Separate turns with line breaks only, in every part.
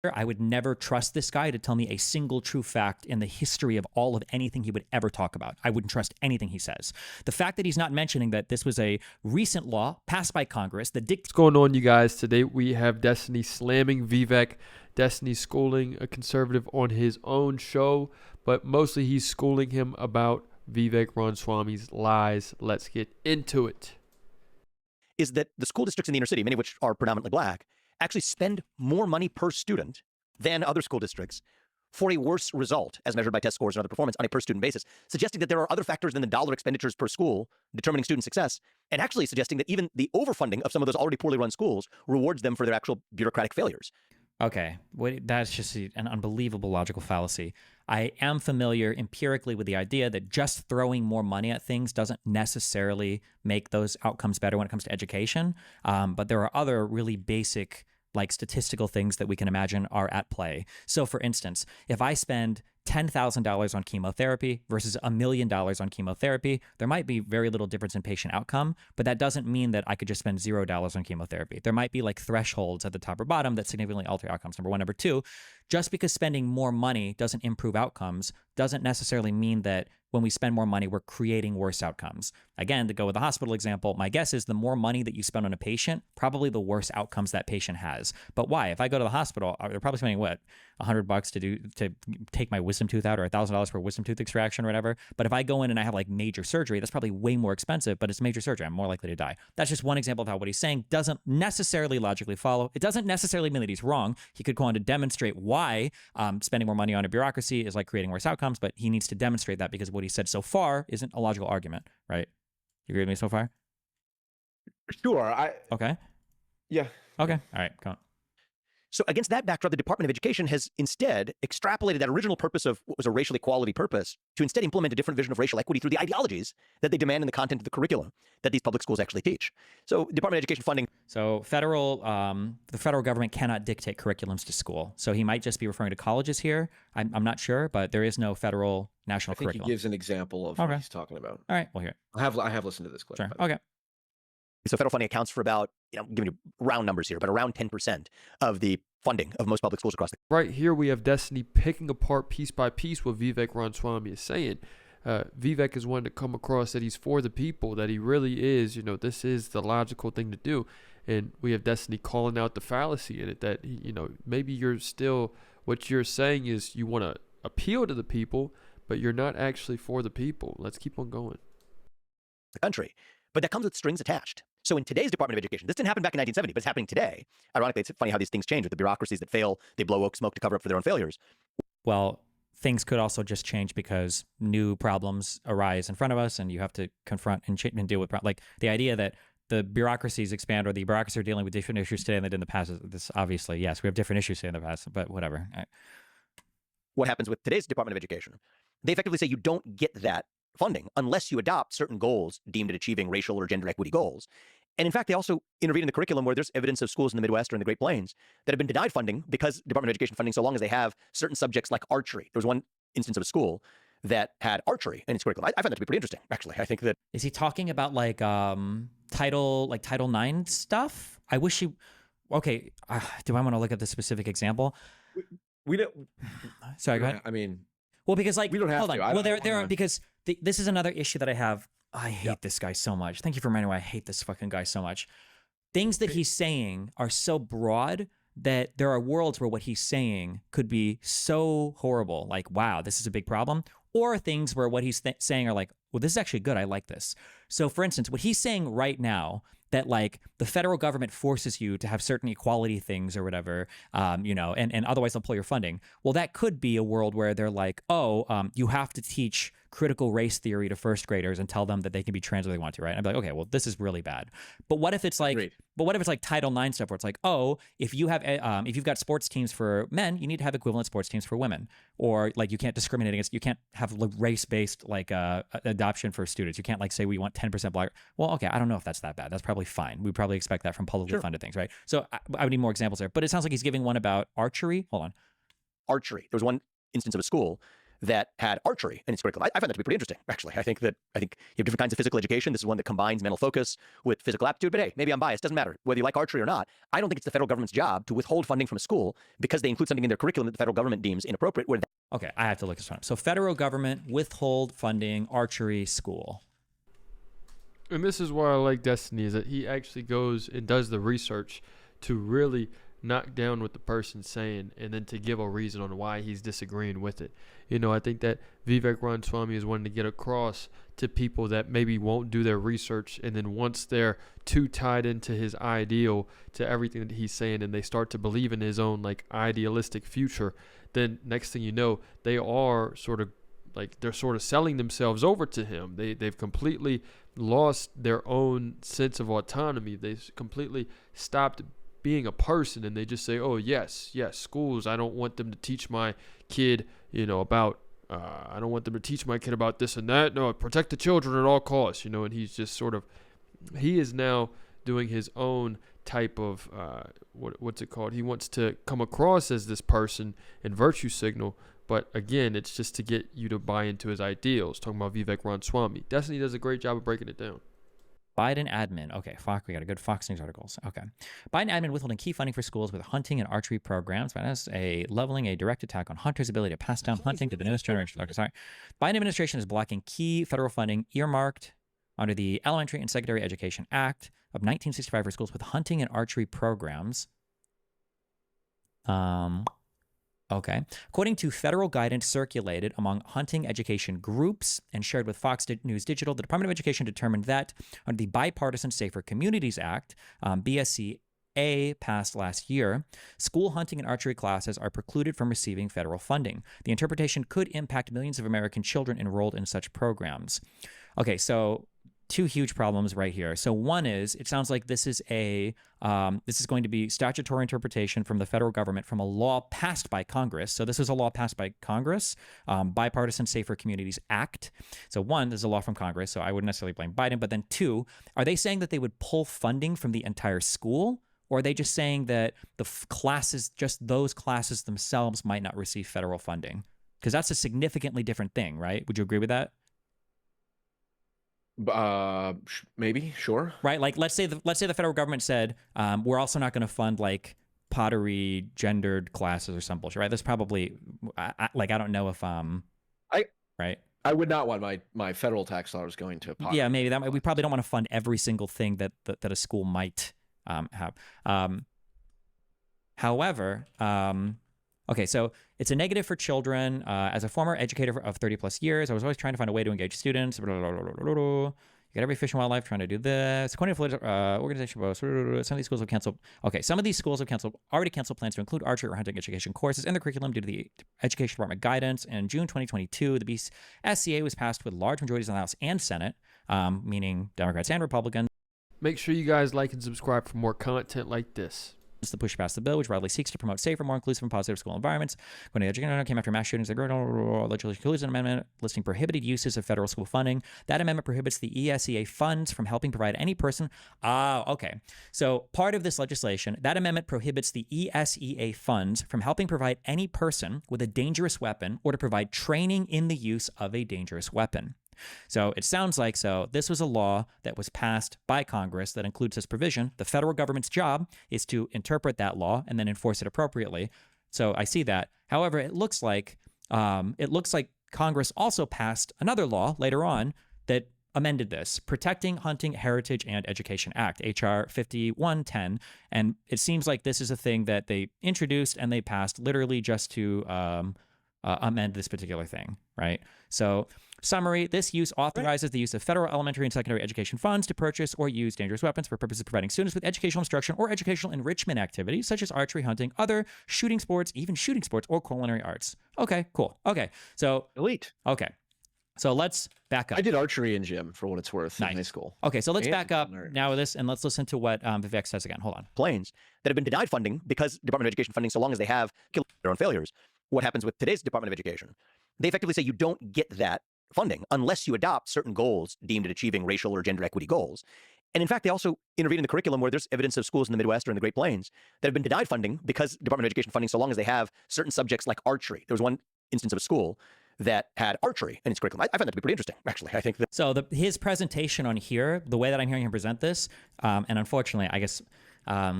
I would never trust this guy to tell me a single true fact in the history of all of anything he would ever talk about. I wouldn't trust anything he says. The fact that he's not mentioning that this was a recent law passed by Congress that
What's going on, you guys? Today we have Destiny slamming Vivek. Destiny schooling a conservative on his own show, but mostly he's schooling him about Vivek Ramaswamy's lies. Let's get into it.
Is that the school districts in the inner city, many of which are predominantly black, actually spend more money per student than other school districts for a worse result as measured by test scores and other performance on a per student basis, suggesting that there are other factors than the dollar expenditures per school determining student success, and actually suggesting that even the overfunding of some of those already poorly run schools rewards them for their actual bureaucratic failures.
Okay, that's just an unbelievable logical fallacy. I am familiar empirically with the idea that just throwing more money at things doesn't necessarily make those outcomes better when it comes to education. But there are other really basic, like statistical things that we can imagine are at play. So for instance, if I spend $10,000 on chemotherapy versus $1 million on chemotherapy, there might be very little difference in patient outcome, but that doesn't mean that I could just spend $0 on chemotherapy. There might be like thresholds at the top or bottom that significantly alter outcomes, number one. Number two, just because spending more money doesn't improve outcomes doesn't necessarily mean that when we spend more money, we're creating worse outcomes. Again, to go with the hospital example, my guess is the more money that you spend on a patient, probably the worse outcomes that patient has. But why? If I go to the hospital, they're probably spending what, $100 to take my wisdom tooth out, or $1,000 for a wisdom tooth extraction or whatever. But if I go in and I have like major surgery, that's probably way more expensive, but it's major surgery. I'm more likely to die. That's just one example of how what he's saying doesn't necessarily logically follow. It doesn't necessarily mean that he's wrong. He could go on to demonstrate why spending more money on a bureaucracy is like creating worse outcomes, but he needs to demonstrate that because what he said so far isn't a logical argument, right? You agree with me so far?
Sure.
Okay.
Yeah.
Okay. All right. Come on.
So against that backdrop, the Department of Education has instead extrapolated that original purpose of what was a racial equality purpose to instead implement a different vision of racial equity through the ideologies that they demand in the content of the curriculum that these public schools actually teach. So Department of Education funding.
So the federal government cannot dictate curriculums to school. So he might just be referring to colleges here. I'm not sure, but there is no federal national curriculum.
He gives an example of what he's talking about.
All right, we'll hear it.
I have listened to this clip.
Sure. Okay.
So federal funding accounts for about, giving you round numbers here, but around 10% of the funding of most public schools across the country.
Right here we have Destiny picking apart piece by piece what Vivek Ramaswamy is saying. Vivek is one to come across that he's for the people, that he really is, this is the logical thing to do. And we have Destiny calling out the fallacy in it, that, maybe what you're saying is you want to appeal to the people, but you're not actually for the people. Let's keep on going.
The country. But that comes with strings attached. So in today's Department of Education, this didn't happen back in 1970, but it's happening today. Ironically, it's funny how these things change with the bureaucracies that fail. They blow oak smoke to cover up for their own failures.
Well, things could also just change because new problems arise in front of us and you have to confront and deal with like the idea that the bureaucracies expand or the bureaucracies are dealing with different issues today than they did in the past. This obviously, yes, we have different issues today in the past, but whatever. Right.
What happens with today's Department of Education? They effectively say you don't get that funding unless you adopt certain goals deemed at achieving racial or gender equity goals. And in fact, they also intervene in the curriculum where there's evidence of schools in the Midwest or in the Great Plains that have been denied funding because Department of Education funding, so long as they have certain subjects like archery. There was one instance of a school that had archery in its curriculum. I find that to be pretty interesting, actually. I think that...
Is he talking about like Title IX stuff? I wish he... Okay, do I want to look at the specific example?
We don't...
Sorry, go ahead.
I mean...
Well, because like...
We don't have
hold
to.
on. Well, there are... Because this is another issue that I have. I hate this guy so much. Thank you for reminding me why I hate this fucking guy so much. Things that he's saying are so broad that there are worlds where what he's saying could be so horrible, like, wow, this is a big problem, or things where what he's saying are like, well, this is actually good. I like this. So for instance, what he's saying right now, that like the federal government forces you to have certain equality things or whatever, and otherwise they'll pull your funding. Well, that could be a world where they're like, you have to teach critical race theory to first graders and tell them that they can be trans if they want to, right? And I'd be like, okay, well, this is really bad. But what if it's like, Title IX stuff where it's like, if you've got sports teams for men, you need to have equivalent sports teams for women, or like you can't discriminate against, you can't have race-based like adoption for students. You can't like say we want 10% black. Well, okay, I don't know if that's that bad. That's probably fine. We probably expect that from publicly funded things, right? So I would need more examples there. But it sounds like he's giving one about archery. Hold on.
Archery. There was one instance of a school that had archery in its curriculum. I find that to be pretty interesting, actually. I think you have different kinds of physical education. This is one that combines mental focus with physical aptitude. But hey, maybe I'm biased. Doesn't matter whether you like archery or not. I don't think it's the federal government's job to withhold funding from a school because they include something in their curriculum that the federal government deems inappropriate.
Okay, I have to look this one up. So federal government withhold funding archery school.
And this is why I like Destiny, is that he actually goes and does the research to really knock down what the person's saying and then to give a reason on why he's disagreeing with it. You know, I think that Vivek Ramaswamy is wanting to get across to people that maybe won't do their research, and then once they're too tied into his ideal, to everything that he's saying, and they start to believe in his own like idealistic future, then next thing you know, they are sort of like, they're sort of selling themselves over to him. They've completely lost their own sense of autonomy. They've completely stopped being a person, and they just say, oh yes, schools, I don't want them to teach my kid, about I don't want them to teach my kid about this and that. No, protect the children at all costs, and he's just sort of, he is now doing his own type of what's it called, he wants to come across as this person and virtue signal, but again, it's just to get you to buy into his ideals. Talking about Vivek Ramaswamy, Destiny does a great job of breaking it down.
Biden admin. Okay, we got a good Fox News articles. Okay. Biden admin withholding key funding for schools with hunting and archery programs. That's leveling a direct attack on hunters' ability to pass down hunting to the newest generation. Okay, sorry. Biden administration is blocking key federal funding earmarked under the Elementary and Secondary Education Act of 1965 for schools with hunting and archery programs. Okay. According to federal guidance circulated among hunting education groups and shared with Fox News Digital, the Department of Education determined that under the Bipartisan Safer Communities Act, BSCA, passed last year, school hunting and archery classes are precluded from receiving federal funding. The interpretation could impact millions of American children enrolled in such programs. Okay, so two huge problems right here. So one is, it sounds like this is going to be statutory interpretation from the federal government from a law passed by Congress. So this is a law passed by Congress, Bipartisan Safer Communities Act. So one, there's a law from Congress, so I wouldn't necessarily blame Biden. But then two, are they saying that they would pull funding from the entire school? Or are they just saying that the classes, just those classes themselves might not receive federal funding? Because that's a significantly different thing, right? Would you agree with that?
Maybe, sure.
Right, like let's say the federal government said we're also not going to fund like pottery gendered classes or some bullshit. Right, there's probably I don't know if right.
I would not want my federal tax dollars going to pottery.
Yeah, maybe that we probably don't want to fund every single thing that a school might have. However, okay, so it's a negative for children. As a former educator of 30 plus years, I was always trying to find a way to engage students. You got every Fish and Wildlife trying to do this. According to organization, some of these schools have canceled. Okay, some of these schools have already canceled plans to include archery or hunting education courses in the curriculum due to the Education Department guidance. In June 2022, the BSCA was passed with large majorities in the House and Senate, meaning Democrats and Republicans.
Make sure you guys like and subscribe for more content like this.
The push past the bill, which broadly seeks to promote safer, more inclusive, and positive school environments. When the education came after mass shootings, the legislation includes an amendment listing prohibited uses of federal school funding. That amendment prohibits the ESEA funds from helping provide any person. Okay. So part of this legislation, that amendment prohibits the ESEA funds from helping provide any person with a dangerous weapon or to provide training in the use of a dangerous weapon. So it sounds like this was a law that was passed by Congress that includes this provision. The federal government's job is to interpret that law and then enforce it appropriately. So I see that. However, it looks like Congress also passed another law later on that amended this, Protecting Hunting Heritage and Education Act, H.R. 5110. And it seems like this is a thing that they introduced and they passed literally just to amend this particular thing, right? So summary, this use authorizes the use of federal elementary and secondary education funds to purchase or use dangerous weapons for purposes of providing students with educational instruction or educational enrichment activities such as archery, hunting, other shooting sports, even shooting sports or culinary arts. Okay, cool. Okay, so
elite.
Okay, so let's back up.
I did archery in gym for what it's worth in high school.
Okay, so let's back up now with this and let's listen to what Vivek says again. Hold on.
Planes that have been denied funding because Department of Education funding, so long as they have killed their own failures. What happens with today's Department of Education? They effectively say you don't get that funding unless you adopt certain goals deemed at achieving racial or gender equity goals. And in fact, they also intervene in the curriculum where there's evidence of schools in the Midwest or in the Great Plains that have been denied funding because Department of Education funding, so long as they have certain subjects like archery. There was one instance of a school that had archery in its curriculum. I find that to be pretty interesting, actually. I think that
So his presentation on here, the way that I'm hearing him present this, and unfortunately, I guess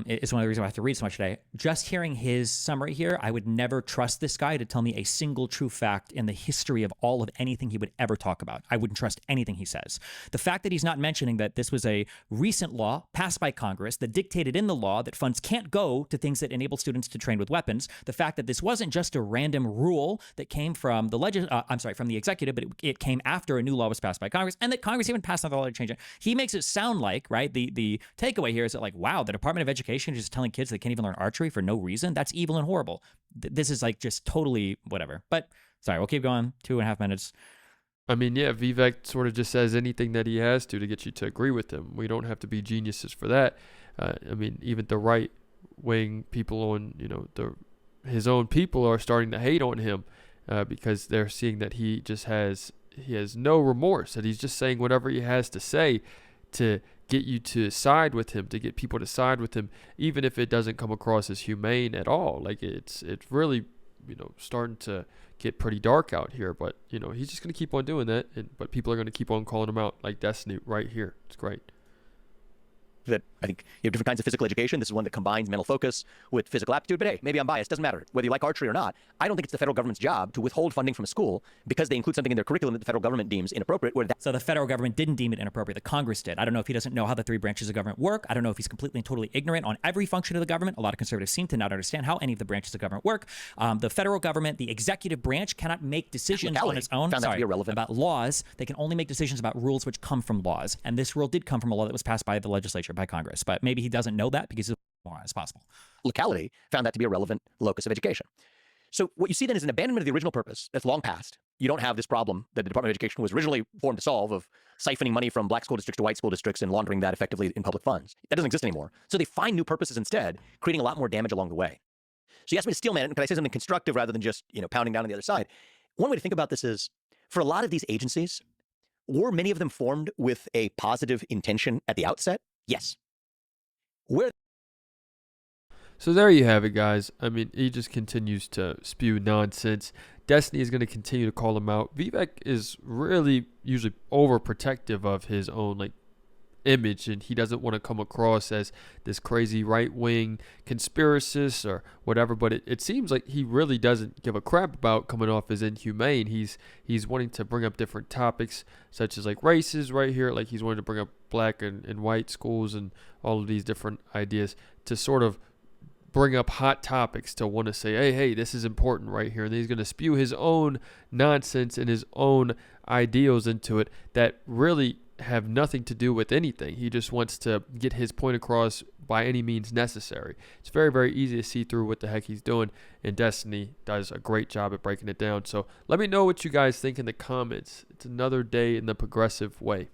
it's one of the reasons why I have to read so much today. Just hearing his summary here, I would never trust this guy to tell me a single true fact in the history of all of anything he would ever talk about. I wouldn't trust anything he says. The fact that he's not mentioning that this was a recent law passed by Congress that dictated in the law that funds can't go to things that enable students to train with weapons. The fact that this wasn't just a random rule that came from from the executive, but it came after a new law was passed by Congress, and that Congress even passed another law to change it. He makes it sound like, right, the takeaway here is that, like, wow, the Department of Education is just telling kids they can't even learn archery for no reason. That's evil and horrible. This is like just totally whatever. But sorry, we'll keep going. 2.5 minutes.
I mean, yeah, Vivek sort of just says anything that he has to get you to agree with him. We don't have to be geniuses for that. I mean, even the right wing people on, his own people are starting to hate on him because they're seeing that he has no remorse, that he's just saying whatever he has to say to get you to side with him, to get people to side with him, even if it doesn't come across as humane at all. Like it's really, starting to get pretty dark out here, but he's just going to keep on doing that. But people are going to keep on calling him out like Destiny right here. It's great.
that I think you have different kinds of physical education. This is one that combines mental focus with physical aptitude. But hey, maybe I'm biased. Doesn't matter whether you like archery or not. I don't think it's the federal government's job to withhold funding from a school because they include something in their curriculum that the federal government deems inappropriate.
So the federal government didn't deem it inappropriate. The Congress did. I don't know if he doesn't know how the three branches of government work. I don't know if he's completely and totally ignorant on every function of the government. A lot of conservatives seem to not understand how any of the branches of government work. The federal government, the executive branch, cannot make decisions on its own about laws. They can only make decisions about rules which come from laws. And this rule did come from a law that was passed by the legislature, by Congress. But maybe he doesn't know that because he's a moron. It's possible.
Locality found that to be a relevant locus of education. So what you see then is an abandonment of the original purpose that's long past. You don't have this problem that the Department of Education was originally formed to solve of siphoning money from black school districts to white school districts and laundering that effectively in public funds. That doesn't exist anymore. So they find new purposes instead, creating a lot more damage along the way. So you asked me to steelman it, and can I say something constructive rather than just, pounding down on the other side? One way to think about this is, for a lot of these agencies, were many of them formed with a positive intention at the outset? Yes.
So there you have it, guys. I mean, he just continues to spew nonsense. Destiny is going to continue to call him out. Vivek is really usually overprotective of his own image, and he doesn't want to come across as this crazy right-wing conspiracist or whatever, but it seems like he really doesn't give a crap about coming off as inhumane. He's wanting to bring up different topics such as races right here, he's wanting to bring up black and white schools and all of these different ideas to sort of bring up hot topics, to want to say, hey, this is important right here. And he's going to spew his own nonsense and his own ideals into it that really have nothing to do with anything. He just wants to get his point across by any means necessary. It's very, very easy to see through what the heck he's doing, and Destiny does a great job at breaking it down. So let me know what you guys think in the comments. It's another day in the progressive way.